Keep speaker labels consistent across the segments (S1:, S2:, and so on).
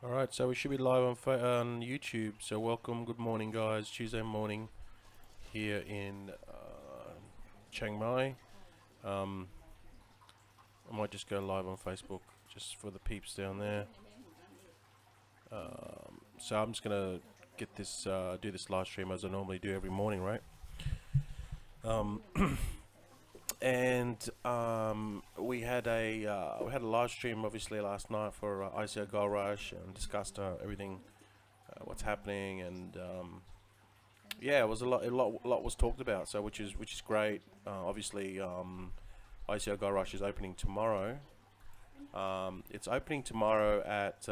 S1: Alright, so we should be live on YouTube. So welcome, good morning guys. Tuesday morning here in Chiang Mai. I might just go live on Facebook just for the peeps down there. So I'm just gonna get this do this live stream as I normally do every morning, right? And we had a live stream obviously last night for ICOGR Rush and discussed everything, what's happening, and yeah, it was a lot was talked about. So which is great. Obviously, ICOGR Rush is opening tomorrow. It's opening tomorrow at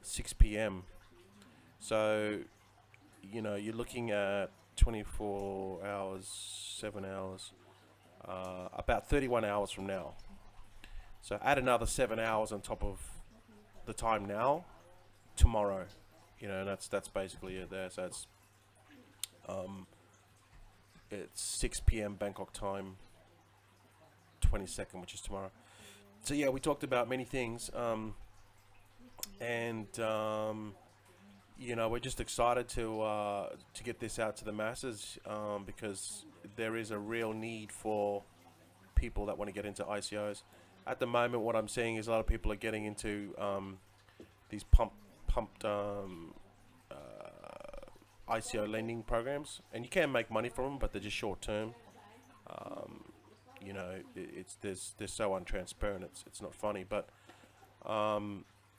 S1: 6 p.m. So you're looking at 24 hours, 7 hours, about 31 hours from now. So add another 7 hours on top of the time now, tomorrow. And that's basically it there. So it's 6 p.m. Bangkok time, 22nd, which is tomorrow. So yeah, we talked about many things, we're just excited to get this out to the masses, because there is a real need for people that want to get into ICOs. At the moment, what I'm seeing is a lot of people are getting into these pumped ICO lending programs, and you can make money from them, but they're just short term. They're so untransparent. It's not funny, but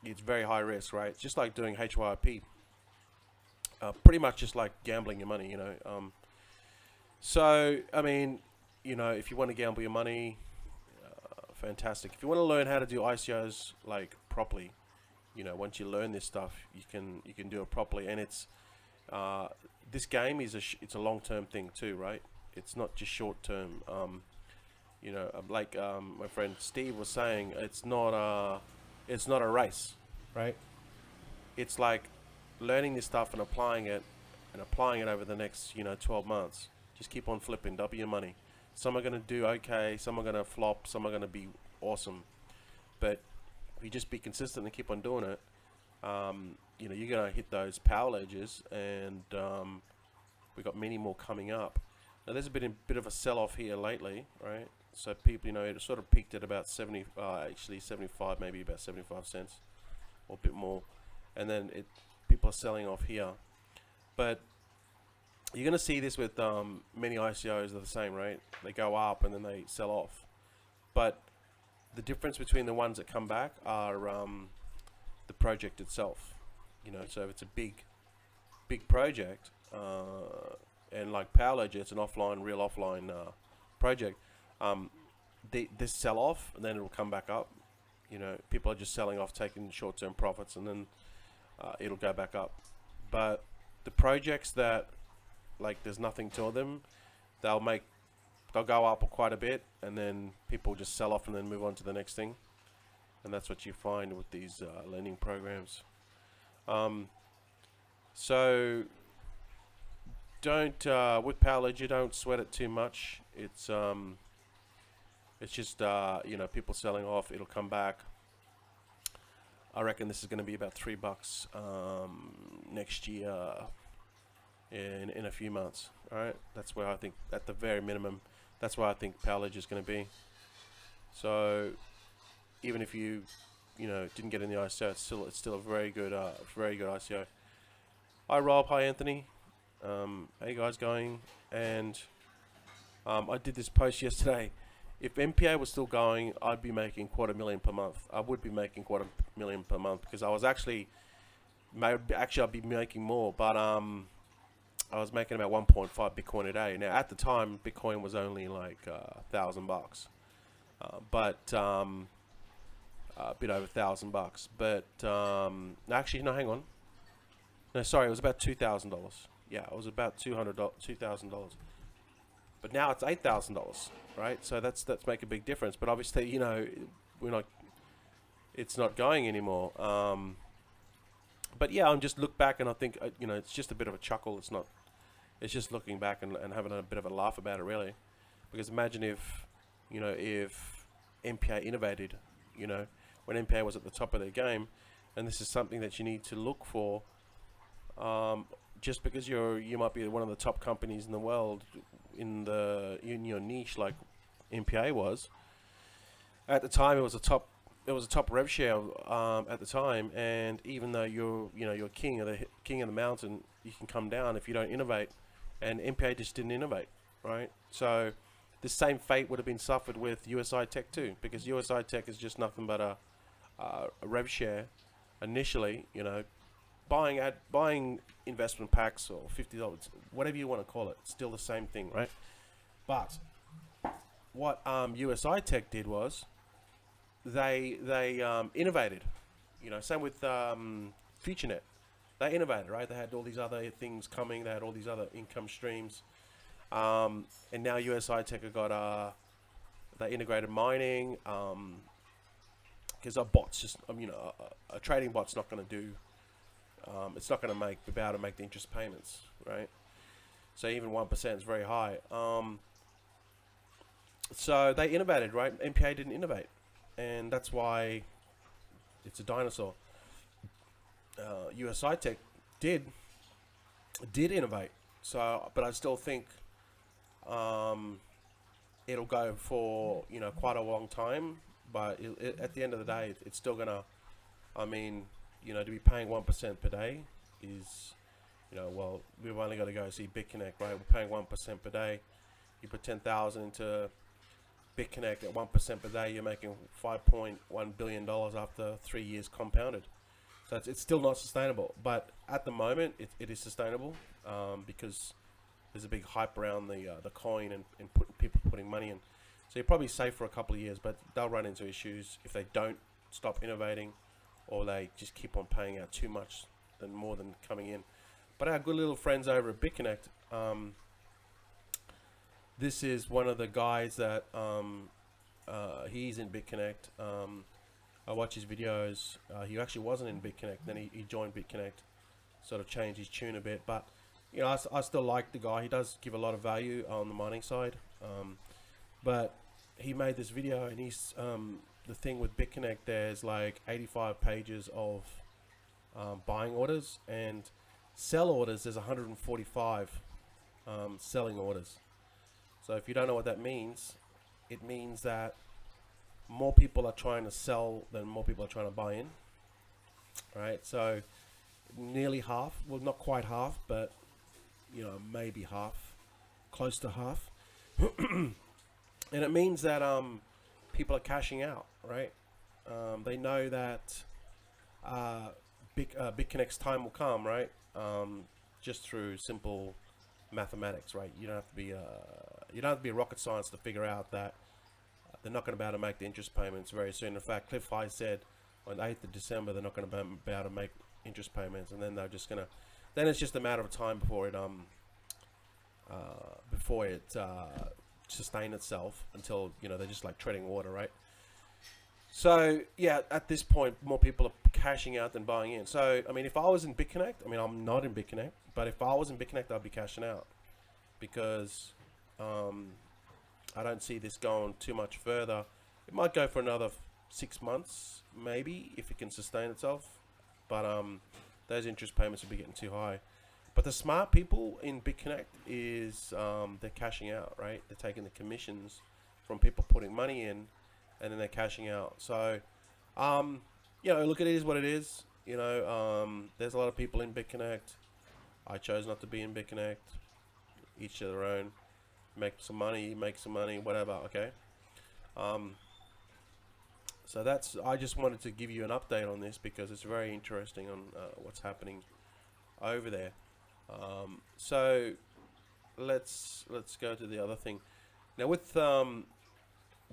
S1: it's very high risk, right? It's just like doing HYP. Pretty much just like gambling your money, So, I mean, if you want to gamble your money, fantastic. If you want to learn how to do ICOs like properly, once you learn this stuff, you can do it properly. And it's this game is it's a long-term thing too, right? It's not just short-term. Like my friend Steve was saying, it's not a race, right? It's like learning this stuff and applying it over the next 12 months. Just keep on flipping, double your money. Some are going to do okay, some are going to flop, some are going to be awesome, but if you just be consistent and keep on doing it, you're going to hit those power ledges. And we got many more coming up. Now there's a bit of a sell-off here lately, right? So people, it sort of peaked at about 75, maybe about 75 cents or a bit more, and then people are selling off here. But you're going to see this with many ICOs are the same, right? They go up and then they sell off. But the difference between the ones that come back are the project itself. So if it's a big project, and like Power Ledger, it's an real offline project. They sell off and then it'll come back up. People are just selling off, taking short-term profits, and then it'll go back up. But the projects that there's nothing to them, they'll go up quite a bit, and then people just sell off and then move on to the next thing. And that's what you find with these lending programs. So don't with Power Ledger, don't sweat it too much. It's just people selling off. It'll come back. I reckon this is going to be about $3 next year, in a few months. All right, that's where I think, at the very minimum, that's where I think Power Ledger is going to be. So even if you didn't get in the ICO, it's still a very good ICO. Hi Rob, hi Anthony. How you guys going? And I did this post yesterday. If MPA was still going, I'd be making $250,000 per month. I would be making $250,000 per month, because I was actually I'd be making more, but I was making about 1.5 Bitcoin a day. Now at the time, Bitcoin was only like $1,000, but a bit over $1,000. But actually, no, hang on. No, sorry, it was about $2,000. Yeah, it was about $2,000. But now it's $8,000, right? So that's make a big difference. But obviously, it's not going anymore. But yeah, I'm just look back and I think, it's just a bit of a chuckle. It's just looking back and having a bit of a laugh about it, really. Because imagine if MPA innovated, when MPA was at the top of their game, and this is something that you need to look for. Just because you might be one of the top companies in the world in your niche, like MPA was at the time, it was a top rev share at the time, and even though you're king of the mountain, you can come down if you don't innovate, and MPA just didn't innovate, right? So the same fate would have been suffered with USI Tech too, because USI Tech is just nothing but a rev share initially, buying investment packs or $50, whatever you want to call it, still the same thing, right? But what USI Tech did was they innovated. Same with FutureNet. They innovated, right? They had all these other things coming. They had all these other income streams, and now USI Tech have got they integrated mining, because a bot's just a trading bot's not going to do. It's not going to be able to make the interest payments, right? So even 1% is very high. So they innovated, right? MPA didn't innovate, and that's why it's a dinosaur. USI Tech did innovate. So, but I still think it'll go for quite a long time. But at the end of the day, it's still gonna. I mean, to be paying 1% per day is, well, we've only got to go see BitConnect, right? We're paying 1% per day. You put 10,000 into BitConnect at 1% per day, you're making $5.1 billion after 3 years compounded. So it's still not sustainable, but at the moment it is sustainable, because there's a big hype around the coin and people putting money in. So you're probably safe for a couple of years, but they'll run into issues if they don't stop innovating, or they just keep on paying out too much more than coming in. But our good little friends over at BitConnect, this is one of the guys that he's in BitConnect. I watch his videos. He actually wasn't in BitConnect, then he joined BitConnect, sort of changed his tune a bit. But I still like the guy. He does give a lot of value on the mining side. But he made this video, and he's the thing with BitConnect, there's like 85 pages of buying orders, and sell orders there's 145 selling orders. So if you don't know what that means, it means that more people are trying to sell than more people are trying to buy in, right? So nearly half, well, not quite half, but maybe half, close to half. And it means that people are cashing out, right? They know that BitConnect's time will come, right? Just through simple mathematics, right? You don't have to be a rocket science to figure out that they're not going to be able to make the interest payments very soon. In fact, Cliff High said on 8th of December they're not going to be able to make interest payments, and then they're just going to. Then it's just a matter of time before it sustain itself until they're just like treading water, right? So yeah, at this point more people are cashing out than buying in. So I mean, if I was in BitConnect, I mean, I'm not in BitConnect, but if I was in BitConnect, I'd be cashing out, because I don't see this going too much further. It might go for another 6 months maybe if it can sustain itself, but those interest payments will be getting too high. But the smart people in BitConnect is they're cashing out, right? They're taking the commissions from people putting money in, and then they're cashing out. So, look, it is what it is. There's a lot of people in BitConnect. I chose not to be in BitConnect. Each to their own. Make some money, whatever. Okay. So I just wanted to give you an update on this because it's very interesting on what's happening over there. So let's go to the other thing. Now with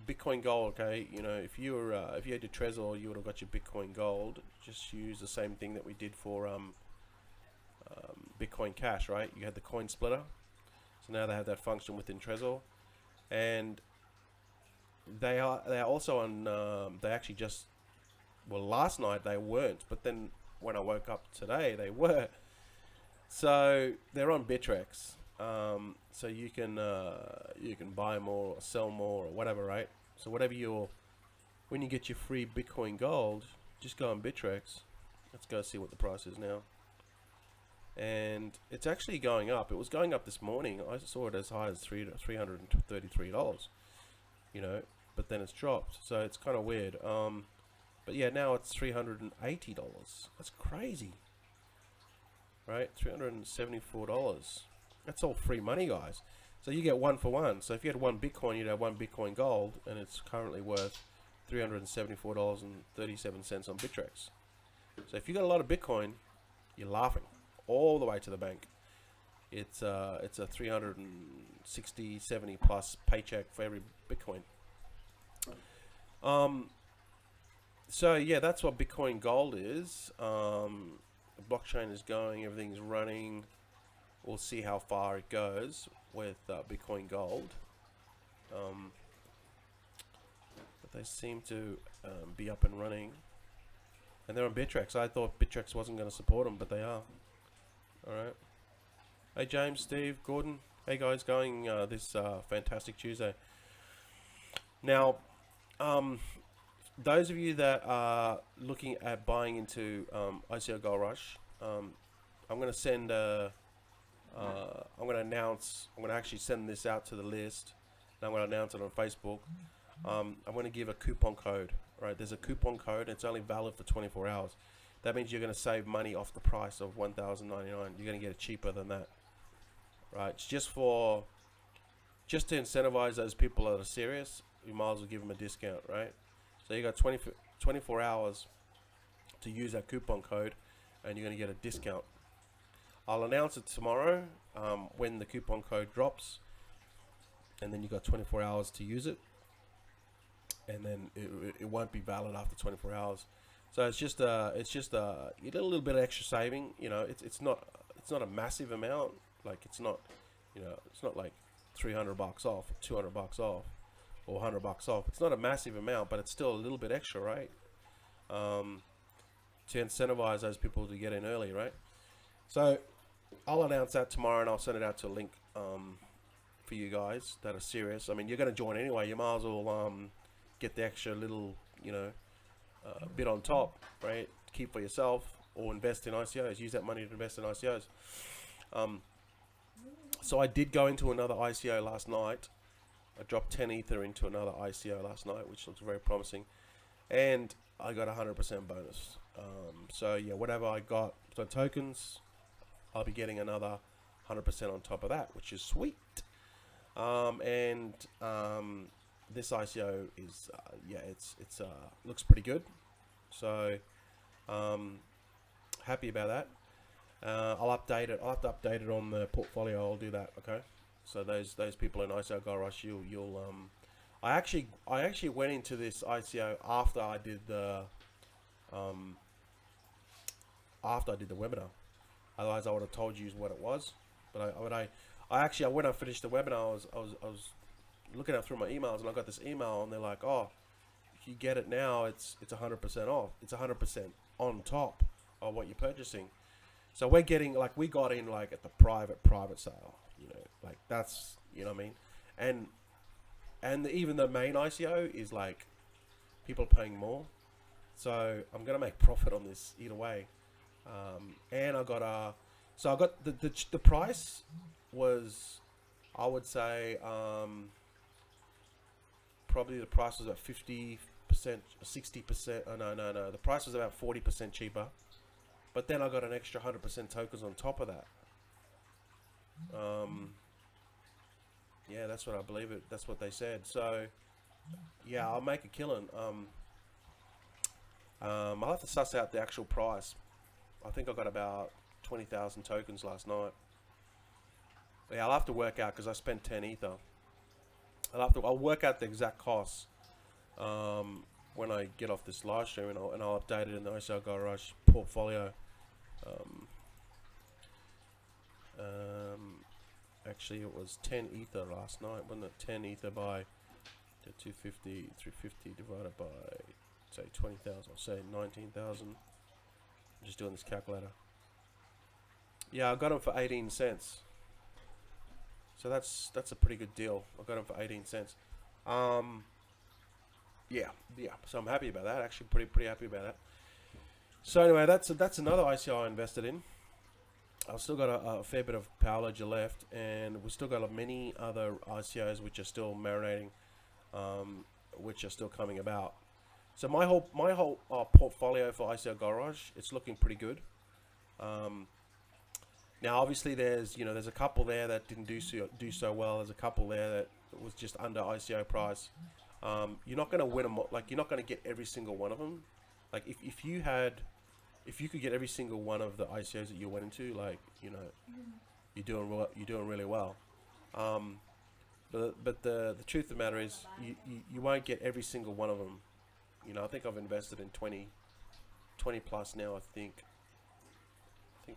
S1: Bitcoin Gold, okay, if you had your Trezor, you would have got your Bitcoin Gold. Just use the same thing that we did for Bitcoin Cash, right? You had the coin splitter, so now they have that function within Trezor, and they are also on. They actually just, well, last night they weren't, but then when I woke up today, they were. So they're on Bittrex. So you can buy more or sell more or whatever, right? So whatever when you get your free Bitcoin Gold, just go on Bittrex Let's go see what the price is now. And it's actually going up. It was going up this morning. I saw it as high as $333, you know, but then it's dropped. So it's kind of weird. But yeah, now it's $380. That's crazy, right? $374. That's all free money, guys. So you get one for one. So if you had one Bitcoin, you'd have one Bitcoin Gold, and it's currently worth $374.37 on Bittrex. So if you got a lot of Bitcoin, you're laughing all the way to the bank. It's a 360, 70 plus paycheck for every Bitcoin. So yeah, that's what Bitcoin Gold is. The blockchain is going, everything's running. We'll see how far it goes with Bitcoin Gold. But they seem to be up and running. And they're on Bittrex. I thought Bittrex wasn't going to support them, but they are. Alright. Hey James, Steve, Gordon. Hey guys, going this fantastic Tuesday. Now, those of you that are looking at buying into ICO Gold Rush, I'm going to send I'm going to announce, I'm going to actually send this out to the list, and I'm going to announce it on Facebook. I'm going to give a coupon code, right? There's a coupon code, and it's only valid for 24 hours. That means you're going to save money off the price of $1,099. You're going to get it cheaper than that, right? It's just to incentivize those people that are serious. You might as well give them a discount, right? So you got 24 hours to use that coupon code, and you're going to get a discount. I'll announce it tomorrow when the coupon code drops, and then you got 24 hours to use it, and then it won't be valid after 24 hours. So it's just a you get a little bit of extra saving. You know, it's not a massive amount. Like it's not, you know, it's not like $300 off, $200 off, or $100 off. It's not a massive amount, but it's still a little bit extra, right? To incentivize those people to get in early, right? So I'll announce that tomorrow, and I'll send it out to a link for you guys that are serious. I mean, you're going to join anyway. You might as well get the extra little, you know, bit on top, right? Keep for yourself, or invest in ICOs. Use that money to invest in ICOs. So I did go into another ICO last night. I dropped 10 Ether into another ICO last night, which looks very promising, and I got 100% bonus. So yeah, whatever I got for tokens, I'll be getting another 100% on top of that, which is sweet. This ICO is yeah, it's looks pretty good. So happy about that. I'll update it. I'll have to update it on the portfolio. I'll do that. Okay. So those people in ICO Gold Rush, I actually went into this ICO after I did the webinar. Otherwise, I would have told you what it was. But when I finished the webinar, I was looking up through my emails, and I got this email, and they're like, "Oh, if you get it now, it's 100% off. It's 100% on top of what you're purchasing." So we're getting, like, we got in like at the private sale, you know, like that's, you know what I mean, and even the main ICO is like people are paying more, so I'm gonna make profit on this either way. And I got the price was, I would say, probably the price was about 50%, 60%. Oh, no. The price was about 40% cheaper. But then I got an extra 100% tokens on top of that. Yeah, that's what I believe it. That's what they said. So, yeah, I'll make a killing. I'll have to suss out the actual price. I think I got about 20,000 tokens last night. Yeah, I'll have to work out because I spent 10 Ether. I'll work out the exact costs when I get off this live stream, and I'll update it in the ICO Gold Rush portfolio. Actually, it was 10 Ether last night, wasn't it? 10 Ether by 250, 350 divided by, say, 20,000, I'll say 19,000. I'm just doing this calculator. Yeah, I got them for 18 cents. So that's a pretty good deal. I got them for 18 cents. Yeah. So I'm happy about that. Actually, pretty happy about that. So anyway, that's another ICO I invested in. I've still got a fair bit of Power Ledger left, and we've still got many other ICOs which are still marinating, which are still coming about. So my whole portfolio for ICO Garage, it's looking pretty good. Now obviously there's a couple there that didn't do so well. There's a couple there that was just under ICO price. You're not going to win them. Like, you're not going to get every single one of them. Like, if you could get every single one of the ICOs that you went into, like, you're doing really well. But the truth of the matter is, you won't get every single one of them. I think I've invested in 20 plus now. I think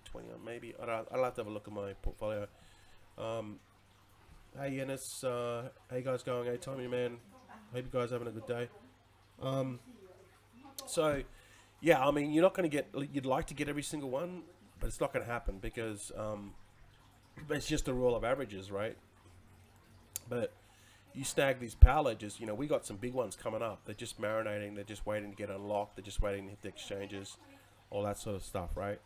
S1: 20, or maybe I'll have to have a look at my portfolio. Hey Enos, how you guys going? Hey Tommy, man, hope you guys having a good day. So yeah, I mean, you're not going to get, you'd like to get every single one, but it's not going to happen because it's just the rule of averages, right? But you snag these Power Ledgers, we got some big ones coming up. They're just marinating, they're just waiting to get unlocked, they're just waiting to hit the exchanges, all that sort of stuff, right?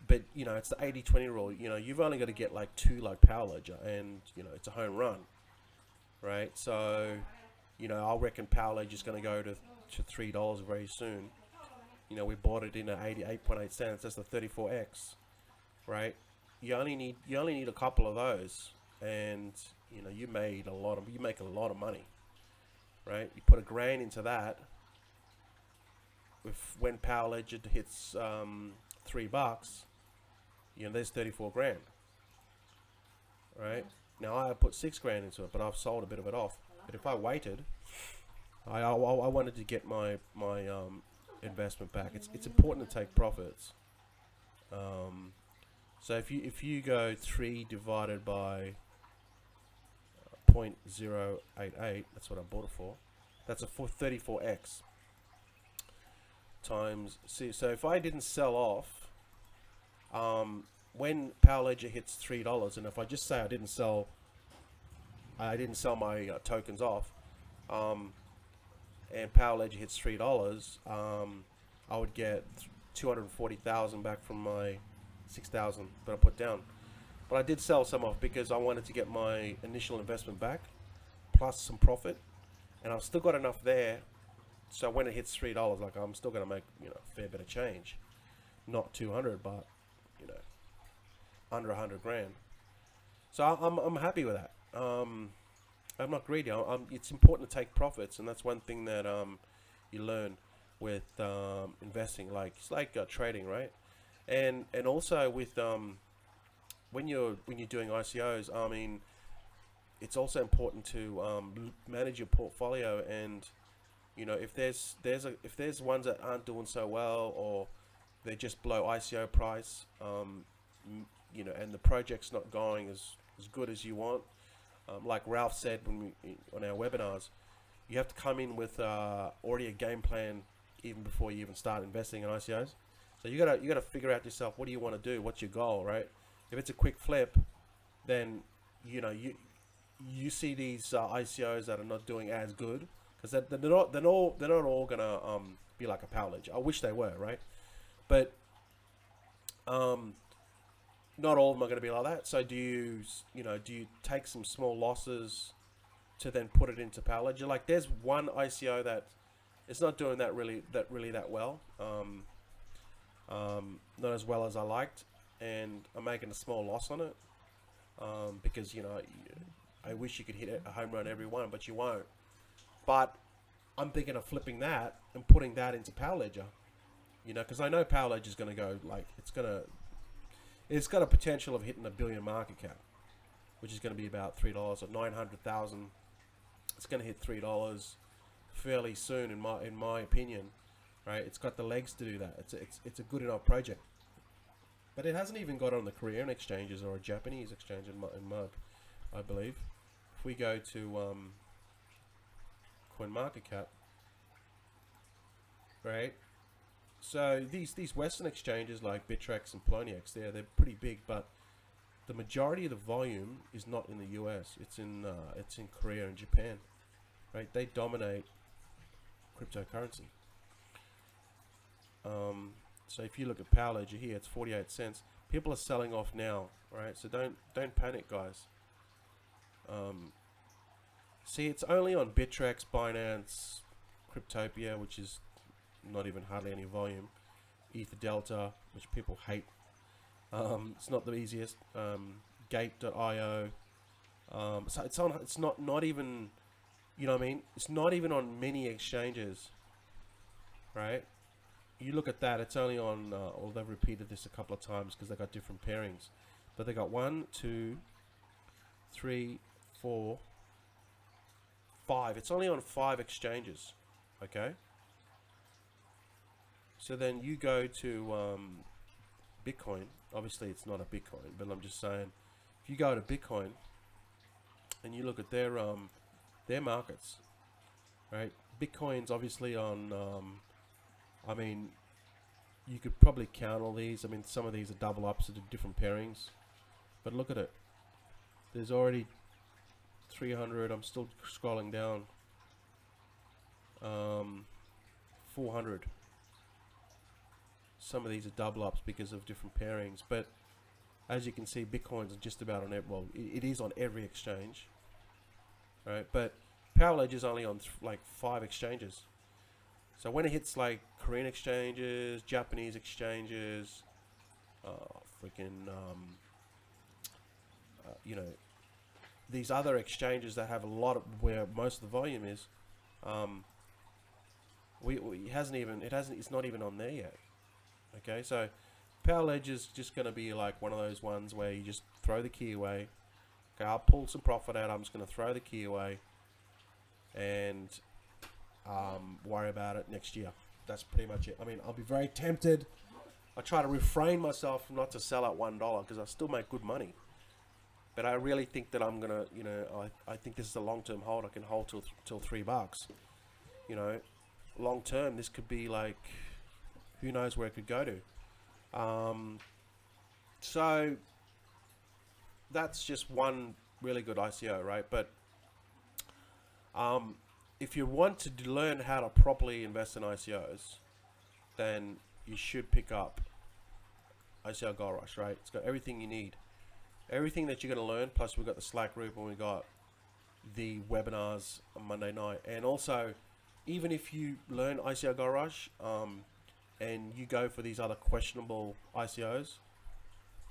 S1: But it's the 80-20 rule. You've only got to get like 2 like Power Ledger, and it's a home run, right? So I reckon Power Ledger is going to go to $3 very soon. We bought it in at 88.8 cents. That's the 34x, right? You only need a couple of those, and you make a lot of money, right? You put $1,000 into that. When Power Ledger hits $3, there's 34 grand, right? Now I put 6 grand into it, but I've sold a bit of it off. But if I waited, I wanted to get my investment back. It's important to take profits. So if you go 3 divided by 0.088, that's what I bought it for. That's a 34x. Times, so if I didn't sell off, when Power Ledger hits $3, and if I just say I didn't sell my tokens off, and Power Ledger hits $3, I would get 240,000 back from my 6,000 that I put down. But I did sell some off because I wanted to get my initial investment back, plus some profit, and I've still got enough there. So when it hits $3, like, I'm still gonna make a fair bit of change, not 200, but under 100 grand. So I'm happy with that. I'm not greedy. It's important to take profits, and that's one thing that you learn with investing. Like, it's like trading, right? And also with when you're doing ICOs, I mean, it's also important to manage your portfolio. And if there's ones that aren't doing so well, or they're just below ICO price, and the project's not going as good as you want, like Ralph said on our webinars, you have to come in with already a game plan even before you even start investing in ICOs. So you gotta figure out yourself, what do you want to do? What's your goal, right? If it's a quick flip, then you see these ICOs that are not doing as good, because they're not all gonna be like a Power Ledger. I wish they were, right? But not all of them are going to be like that. So do you take some small losses to then put it into Power Ledger? Like, there's one ICO that it's not doing that well, not as well as I liked, and I'm making a small loss on it, because I wish you could hit a home run every one, but you won't. But I'm thinking of flipping that and putting that into Power Ledger, because I know Power Ledger is going to go, like, it's got a potential of hitting $1 billion market cap, which is going to be about $3 or 900,000. It's going to hit $3 fairly soon, in my opinion, right? It's got the legs to do that. It's a good enough project, but it hasn't even got on the Korean exchanges or a Japanese exchange I believe. If we go to CoinMarketCap, right? So these Western exchanges like Bittrex and Poloniex, they're pretty big, but the majority of the volume is not in the US. It's in Korea and Japan, right? They dominate cryptocurrency. So if you look at Power Ledger here, it's 48 cents. People are selling off now, right? So don't panic, guys. See, it's only on Bittrex, Binance, Cryptopia, which is not even hardly any volume. Ether Delta, which people hate. It's not the easiest. Gate.io. So it's on. It's not even. You know what I mean? It's not even on many exchanges, right? You look at that. It's only on. Well, they've repeated this a couple of times because they got different pairings, but they got 1, 2, 3, 4, 5. It's only on 5 exchanges. Okay. So then you go to Bitcoin. Obviously, it's not a Bitcoin, but I'm just saying, if you go to Bitcoin and you look at their markets, right? Bitcoin's obviously on. I mean, you could probably count all these. I mean, some of these are double ups at different pairings, but look at it. There's already 300. I'm still scrolling down. 400. Some of these are double ups because of different pairings, but as you can see, Bitcoin's just about on every, well, it is on every exchange, right? But Power Ledger is only on like 5 exchanges. So when it hits like Korean exchanges, Japanese exchanges, you know, these other exchanges that have a lot of, where most of the volume is, it's not even on there yet. Okay, so Power Ledger is just going to be like one of those ones where you just throw the key away. Okay, I'll pull some profit out. I'm just going to throw the key away and worry about it next year. That's pretty much it. I mean, I'll be very tempted. I try to refrain myself not to sell at $1 because I still make good money. But I really think that I'm gonna, you know, I think this is a long-term hold. I can hold till $3. You know, long term, this could be like, who knows where it could go to. So that's just one really good ICO, right? But if you want to learn how to properly invest in ICOs, then you should pick up ICOGR Rush, right? It's got everything you need. Everything that you're going to learn, plus we've got the Slack group and we've got the webinars on Monday night. And also, even if you learn ICOGR Rush and you go for these other questionable ICOs,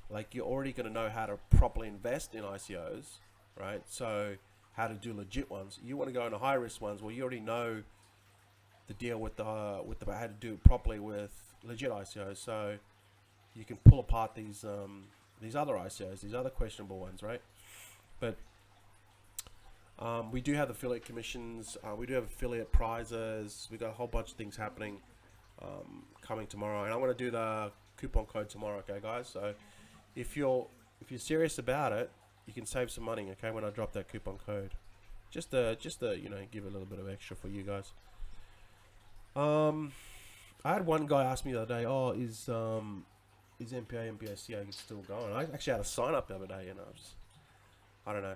S1: like you're already going to know how to properly invest in ICOs, right? So how to do legit ones. You want to go into high risk ones, well, you already know the deal with the how to do it properly with legit ICOs. So you can pull apart these other ICOs, these other questionable ones, right? But we do have affiliate commissions. We do have affiliate prizes. We got a whole bunch of things happening coming tomorrow, and I'm going to do the coupon code tomorrow. Okay, guys. So if you're serious about it, you can save some money. Okay, when I drop that coupon code, just to you know, give a little bit of extra for you guys. I had one guy ask me the other day, oh, is MPA MPACA still going? I actually had a sign up the other day, and I don't know.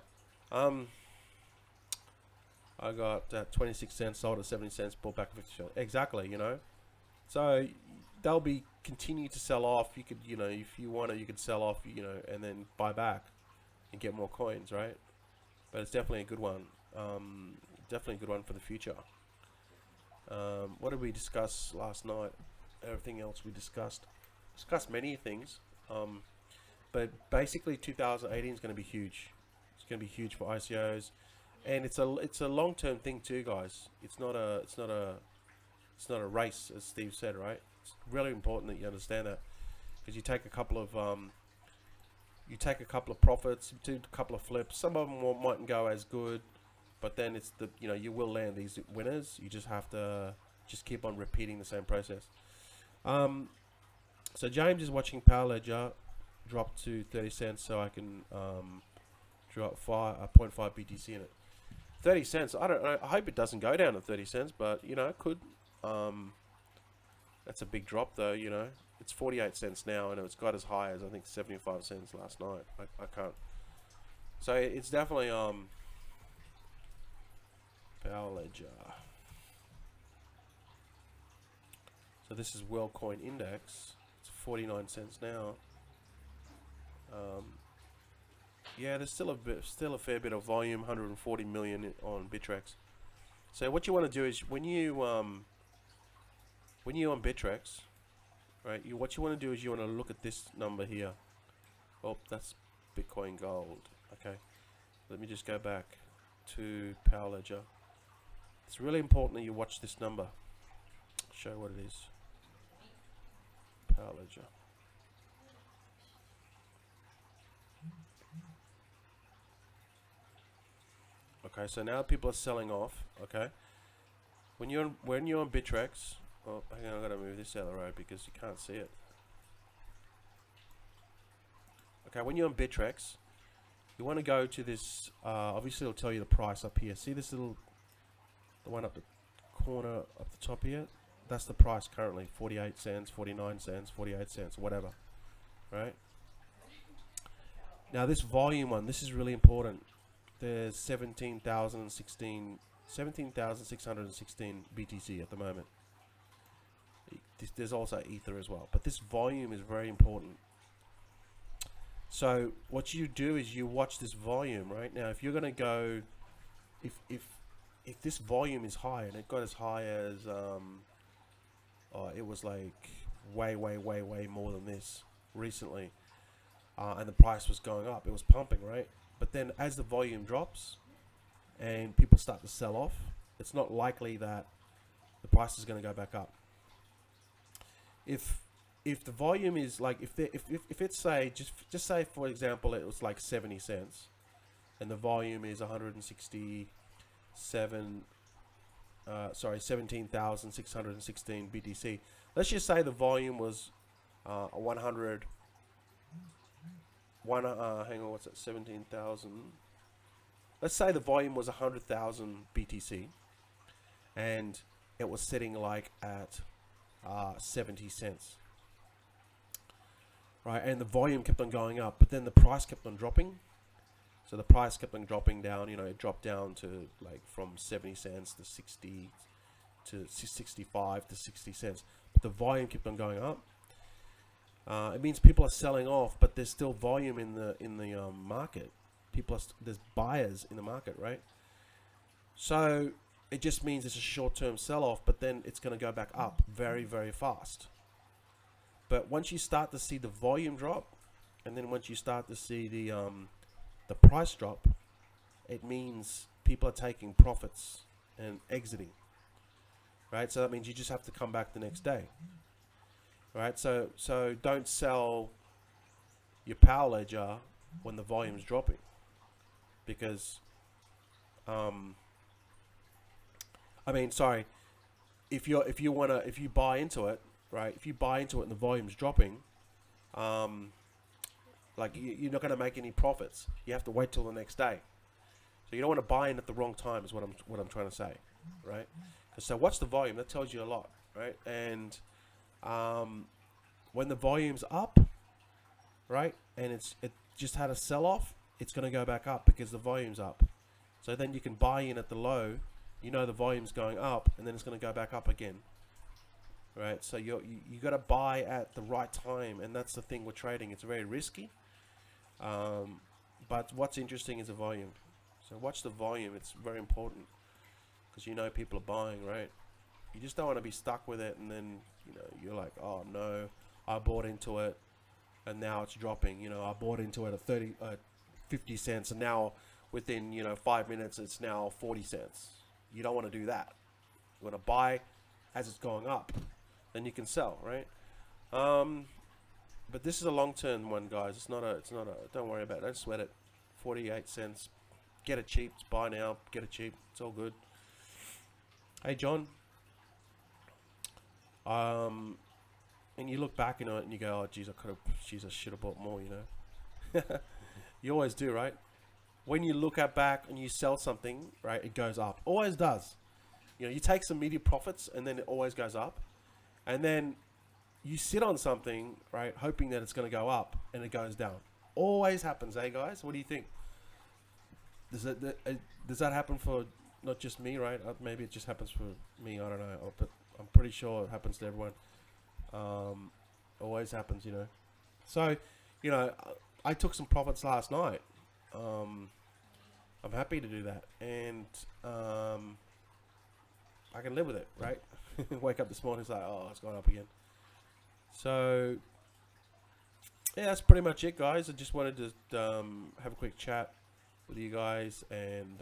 S1: I got 26 cents, sold at 70 cents, bought back 50 cents. Exactly, you know. So they'll be continue to sell off. You could, you know, if you want to, you could sell off, you know, and then buy back and get more coins, right? But it's definitely a good one. Definitely a good one for the future. What did we discuss last night? Everything else we discussed many things. But basically 2018 is going to be huge. It's going to be huge for ICOs, and it's a long-term thing too, guys. It's not a race, as Steve said, right? It's really important that you understand that, because you take a couple of profits, you do a couple of flips. Some of them mightn't go as good, but then it's the, you know, you will land these winners. You just have to just keep on repeating the same process. So James is watching Power Ledger drop to 30 cents, so I can drop 0.5 BTC in it. 30 cents. I don't know. I hope it doesn't go down to 30 cents, but you know, it could. That's a big drop, though. You know, it's 48 cents now, and it's got as high as I think 75 cents last night. I can't. So it's definitely Power Ledger. So this is World Coin Index. It's 49 cents now. Yeah, there's still a fair bit of volume, 140 million on Bittrex. So what you want to do is when you on Bittrex, right? What you want to do is you want to look at this number here. Oh, that's Bitcoin Gold. Okay, let me just go back to Power Ledger. It's really important that you watch this number. I'll show you what it is. Power Ledger. Okay, so now people are selling off. Okay, when you're on Bittrex, oh, hang on, I gotta move this out of the road because you can't see it. Okay, when you're on Bittrex, you want to go to this. Obviously, it'll tell you the price up here. See this little, the one up the corner up the top here. That's the price currently: 48 cents, 49 cents, 48 cents, whatever. Right. Now this volume one, this is really important. There's 17,616 BTC at the moment. There's also Ether as well, but this volume is very important. So what you do is you watch this volume. Right now, if you're going to go, if this volume is high, and it got as high as it was like way more than this recently, and the price was going up, it was pumping, right? But then as the volume drops and people start to sell off, it's not likely that the price is going to go back up. If the volume is like, if it's say, just say for example it was like 70 cents and the volume is 17,616 BTC. Let's just say the volume was 100. Hang on, what's it? 17,000. Let's say the volume was 100,000 BTC, and it was sitting like at 70 cents, right? And the volume kept on going up, but then the price kept on dropping. So the price kept on dropping down. You know, it dropped down to like from 70 cents to 60 to 65 to 60 cents, but the volume kept on going up. It means people are selling off, but there's still volume in the market. There's buyers in the market, right? So it just means it's a short-term sell-off, but then it's going to go back up very fast. But once you start to see the volume drop, and then once you start to see the price drop, it means people are taking profits and exiting, right? So that means you just have to come back the next day. Right, so don't sell your Power Ledger when the volume's dropping, because I mean, sorry, if you buy into it, right? If you buy into it and the volume's dropping, like you're not going to make any profits. You have to wait till the next day. So you don't want to buy in at the wrong time, is what I'm trying to say, right? So watch the volume. That tells you a lot, right? And when the volume's up, right, and it just had a sell-off, it's going to go back up because the volume's up. So then you can buy in at the low. You know the volume's going up, and then it's going to go back up again, right? So you got to buy at the right time, and that's the thing with trading. It's very risky, but what's interesting is the volume. So watch the volume. It's very important because you know people are buying, right? You just don't want to be stuck with it, and then you're like, oh no, I bought into it and now it's dropping. I bought into it at 50 cents, and now within 5 minutes it's now 40 cents. You don't want to do that. You want to buy as it's going up, then you can sell, right? But this is a long-term one, guys. It's not a don't worry about it. Don't sweat it. 48 cents. Get it cheap. Buy now. Get it cheap. It's all good. Hey, John. And you look back on it and you go, oh geez, I should have bought more, You always do, right? When you look back and you sell something, right, it goes up. Always does. You take some immediate profits and then it always goes up. And then you sit on something, right, hoping that it's going to go up, and it goes down. Always happens, eh, guys? What do you think? Does that happen for not just me, right? Maybe it just happens for me. I don't know, but I'm pretty sure it happens to everyone. Always happens, you know. So, you know, I took some profits last night. I'm happy to do that, and I can live with it, right? Wake up this morning, it's like, oh, it's gone up again. So, yeah, that's pretty much it, guys. I just wanted to have a quick chat with you guys and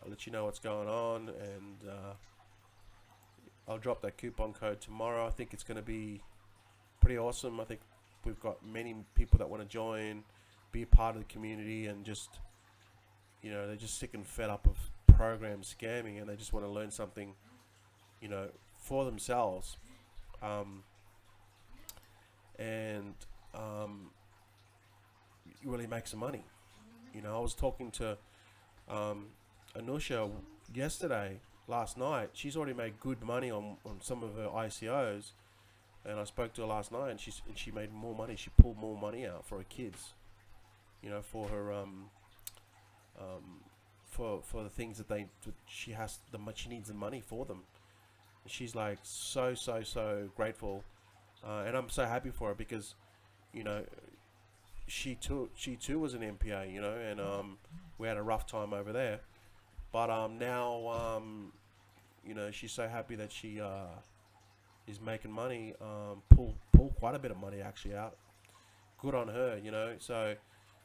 S1: let you know what's going on, and I'll drop that coupon code tomorrow. I think it's going to be pretty awesome. I think we've got many people that want to join, be a part of the community, and just, you know, they're just sick and fed up of program scamming, and they just want to learn something, you know, for themselves. And you really make some money. You know, I was talking to Anusha last night. She's already made good money on some of her ICOs, and I spoke to her last night, and she made more money. She pulled more money out for her kids, you know, for her for the things that she needs the money for them. And she's like so grateful, and I'm so happy for her, because, you know, she too was an MPA, you know, and we had a rough time over there, but now you know, she's so happy that she is making money, pull quite a bit of money actually out. Good on her, you know. So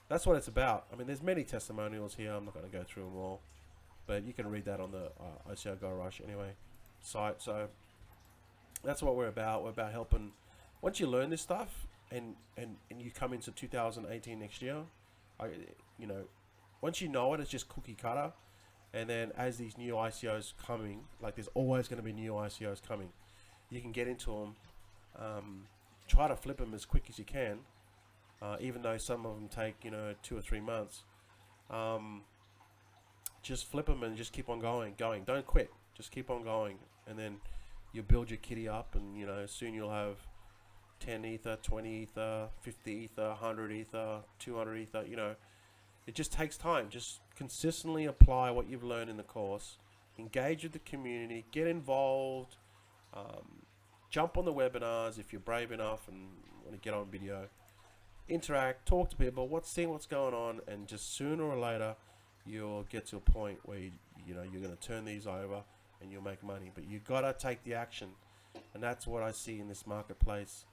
S1: that's what it's about. I mean, there's many testimonials here. I'm not going to go through them all, but you can read that on the ICOGR anyway site. So that's what we're about. We're about helping. Once you learn this stuff, and you come into 2018 next year, you know, once you know it, it's just cookie cutter. And then as these new ICOs coming, like there's always going to be new ICOs coming, you can get into them, try to flip them as quick as you can, even though some of them take, you know, 2 or 3 months. Just flip them and just keep on going. Don't quit. Just keep on going, and then you build your kitty up, and, you know, soon you'll have 10 ether, 20 ether, 50 ether, 100 ether, 200 ether. You know, it just takes time. Just consistently apply what you've learned in the course, engage with the community, get involved, jump on the webinars if you're brave enough and want to get on video, interact, talk to people, see what's going on, and just sooner or later you'll get to a point where you know, you're going to turn these over and you'll make money. But you gotta take the action, and that's what I see in this marketplace.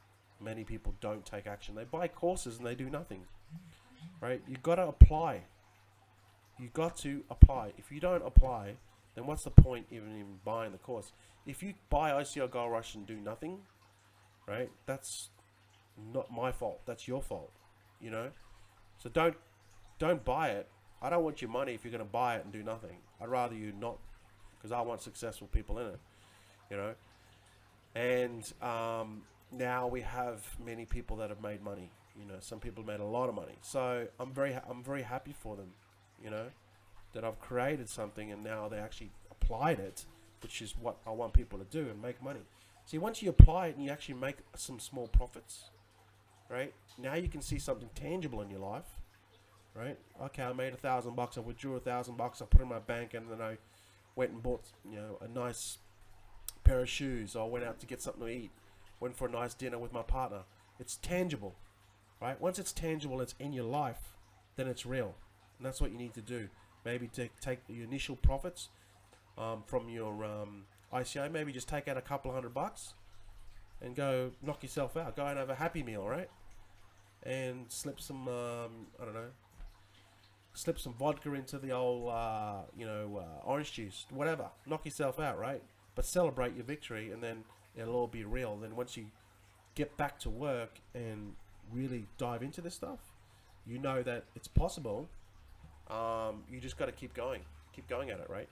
S1: Many people don't take action. They buy courses and they do nothing, right? You gotta apply. You got to apply. If you don't apply, then what's the point even buying the course? If you buy ICO Gold Rush and do nothing, right, that's not my fault. That's your fault, you know. So don't buy it. I don't want your money if you're going to buy it and do nothing. I'd rather you not, because I want successful people in it, you know. And now we have many people that have made money. You know, some people made a lot of money. So I'm very happy for them, you know, that I've created something and now they actually applied it, which is what I want people to do, and make money. See, once you apply it and you actually make some small profits, right? Now you can see something tangible in your life, right? Okay, I made $1,000. I withdrew $1,000. I put it in my bank, and then I went and bought, you know, a nice pair of shoes. Or I went out to get something to eat. Went for a nice dinner with my partner. It's tangible, right? Once it's tangible, it's in your life, then it's real. And that's what you need to do. Maybe take the initial profits from your ICO. Maybe just take out a couple $100 and go knock yourself out. Go and have a Happy Meal, right? And slip some, I don't know, slip some vodka into the old, you know, orange juice, whatever. Knock yourself out, right? But celebrate your victory, and then it'll all be real. Then once you get back to work and really dive into this stuff, you know that it's possible. You just got to keep going at it, right?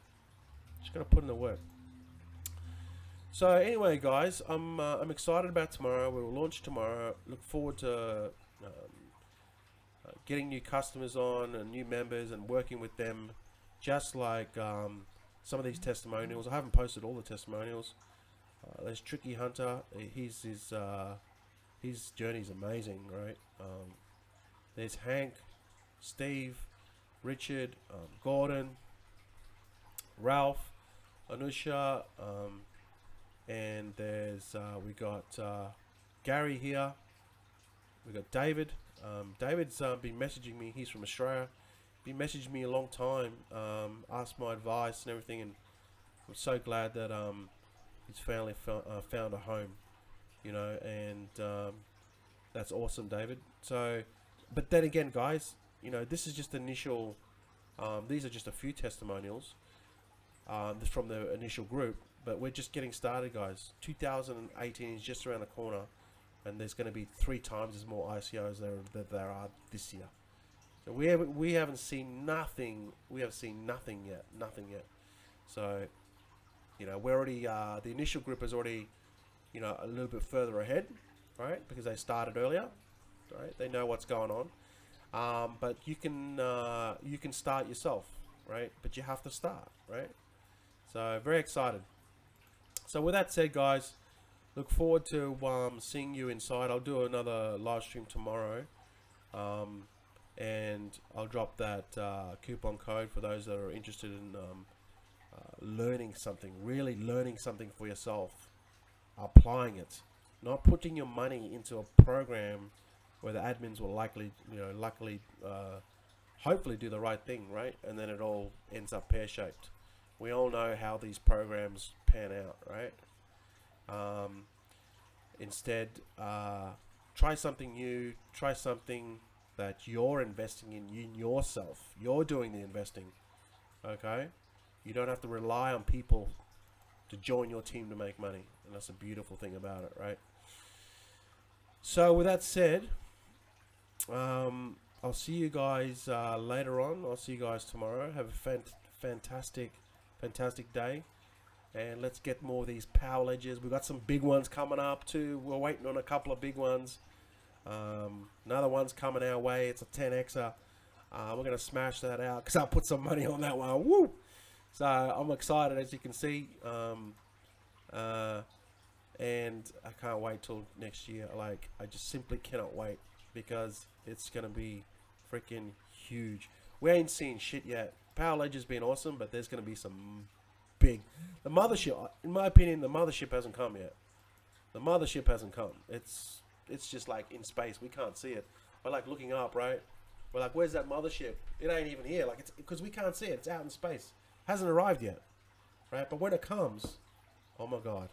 S1: Just got to put in the work. So anyway, guys, I'm excited about tomorrow. We will launch tomorrow. Look forward to getting new customers on and new members and working with them, just like some of these testimonials. I haven't posted all the testimonials. There's Tricky Hunter. His journey's amazing, right? There's Hank, Steve, Richard, Gordon, Ralph, Anusha, and there's we got Gary here. We got David. David's been messaging me. He's from Australia. Been messaging me a long time. Asked my advice and everything, and I'm so glad that he's finally found a home. You know, and that's awesome, David. So, but then again, guys, you know, this is just initial. These are just a few testimonials from the initial group, but we're just getting started, guys. 2018 is just around the corner, and there's going to be 3 times as more ICOs that there are this year. So we haven't seen nothing. We have seen nothing yet. Nothing yet. So, you know, we're already the initial group is already, you know, a little bit further ahead, right? Because they started earlier, right? They know what's going on. But you can start yourself, right? But you have to start, right? So very excited. So with that said, guys, look forward to seeing you inside. I'll do another live stream tomorrow, and I'll drop that coupon code for those that are interested in learning something, really learning something for yourself, applying it, not putting your money into a program where the admins will luckily hopefully do the right thing, right? And then it all ends up pear-shaped. We all know how these programs pan out, right? Instead, try something new, try something that you're investing in yourself. You're doing the investing, okay? You don't have to rely on people to join your team to make money, and that's a beautiful thing about it, right? So with that said, I'll see you guys later on. I'll see you guys tomorrow. Have a fantastic day, and let's get more of these power ledgers. We've got some big ones coming up too. We're waiting on a couple of big ones. Another one's coming our way. It's a 10xer. We're gonna smash that out because I put some money on that one. Woo! So I'm excited, as you can see, and I can't wait till next year. Like, I just simply cannot wait, because it's gonna be freaking huge. We ain't seen shit yet. Power Ledger's been awesome, but there's gonna be some big. The mothership, in my opinion, the mothership hasn't come yet. The mothership hasn't come. It's just like in space. We can't see it. We're like looking up, right? We're like, where's that mothership? It ain't even here. Like, it's because we can't see it. It's out in space. Hasn't arrived yet, right? But when it comes, oh my God,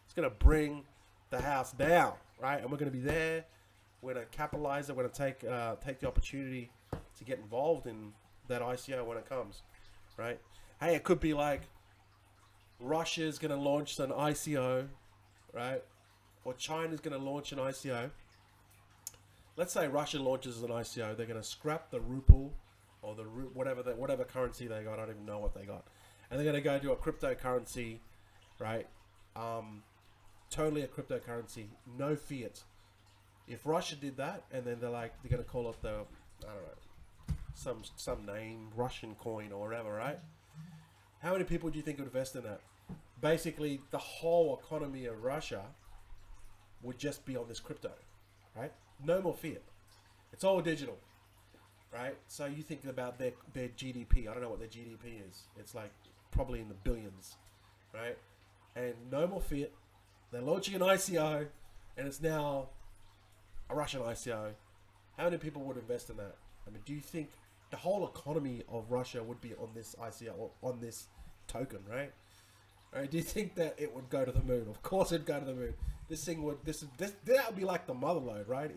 S1: it's gonna bring the house down, right? And we're gonna be there. We're gonna capitalize it. We're gonna take the opportunity to get involved in that ICO when it comes, right? Hey, it could be like Russia's gonna launch an ICO, right? Or China's gonna launch an ICO. Let's say Russia launches an ICO. They're gonna scrap the ruble or the whatever currency they got. I don't even know what they got, and they're gonna go to a cryptocurrency, right? Totally a cryptocurrency, no fiat. If Russia did that, and then they're gonna call it the, I don't know, some name, Russian coin or whatever, right? How many people do you think would invest in that? Basically, the whole economy of Russia would just be on this crypto, right? No more fiat. It's all digital, right? So you think about their GDP. I don't know what their GDP is. It's like probably in the billions, right? And no more fiat. They're launching an ICO, and it's now a Russian ICO. How many people would invest in that? I mean, do you think the whole economy of Russia would be on this ICO or on this token, right? Right? Do you think that it would go to the moon? Of course it'd go to the moon. This thing would, that would be like the mother lode, right?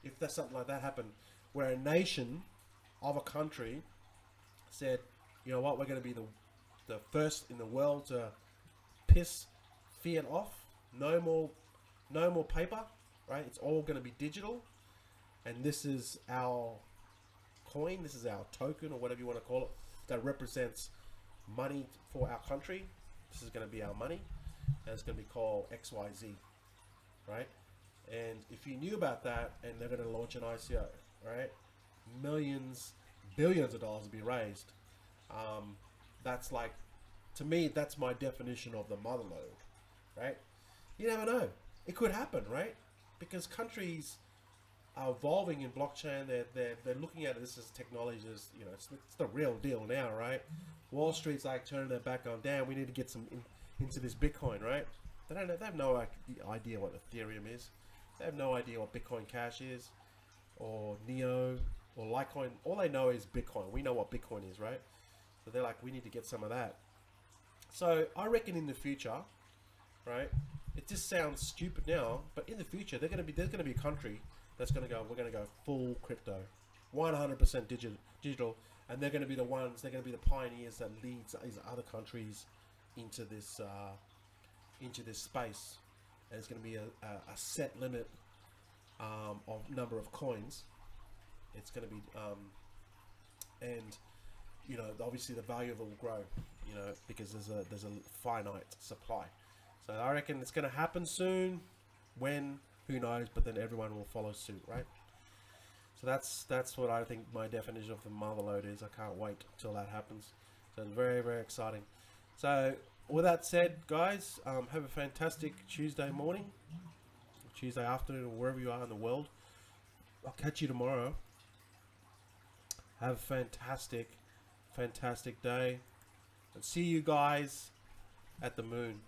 S1: If there's something like that happened, where a nation of a country said, you know what, we're going to be the first in the world to piss fiat off. No more paper, right? It's all going to be digital, and this is our coin. This is our token, or whatever you want to call it, that represents money for our country. This is going to be our money, and it's going to be called XYZ, right? And if you knew about that, and they're going to launch an ICO, right? Millions, billions of dollars will be raised. That's like, to me, that's my definition of the mother lode, right? You never know. It could happen, right? Because countries are evolving in blockchain. They're looking at it. This as technology. Is, you know, it's the real deal now, right? Wall Street's like turning their back on, damn, we need to get some into this Bitcoin, right? They have no idea what Ethereum is. They have no idea what Bitcoin Cash is, or Neo, or Litecoin. All they know is Bitcoin. We know what Bitcoin is, right? So they're like, we need to get some of that. So I reckon in the future, right? It just sounds stupid now, but in the future, there's going to be a country that's going to go, we're going to go full crypto, 100% digital, and they're going to be the ones, they're going to be the pioneers that leads these other countries into this space. And it's going to be a set limit of number of coins. It's going to be, and you know, obviously the value of it will grow, you know, because there's a finite supply. So I reckon it's going to happen soon. When, who knows? But then everyone will follow suit, right? So that's what I think my definition of the motherlode is. I can't wait till that happens. So it's very, very exciting. So with that said, guys, have a fantastic Tuesday morning, Tuesday afternoon, or wherever you are in the world. I'll catch you tomorrow. Have a fantastic, fantastic day, and see you guys at the moon.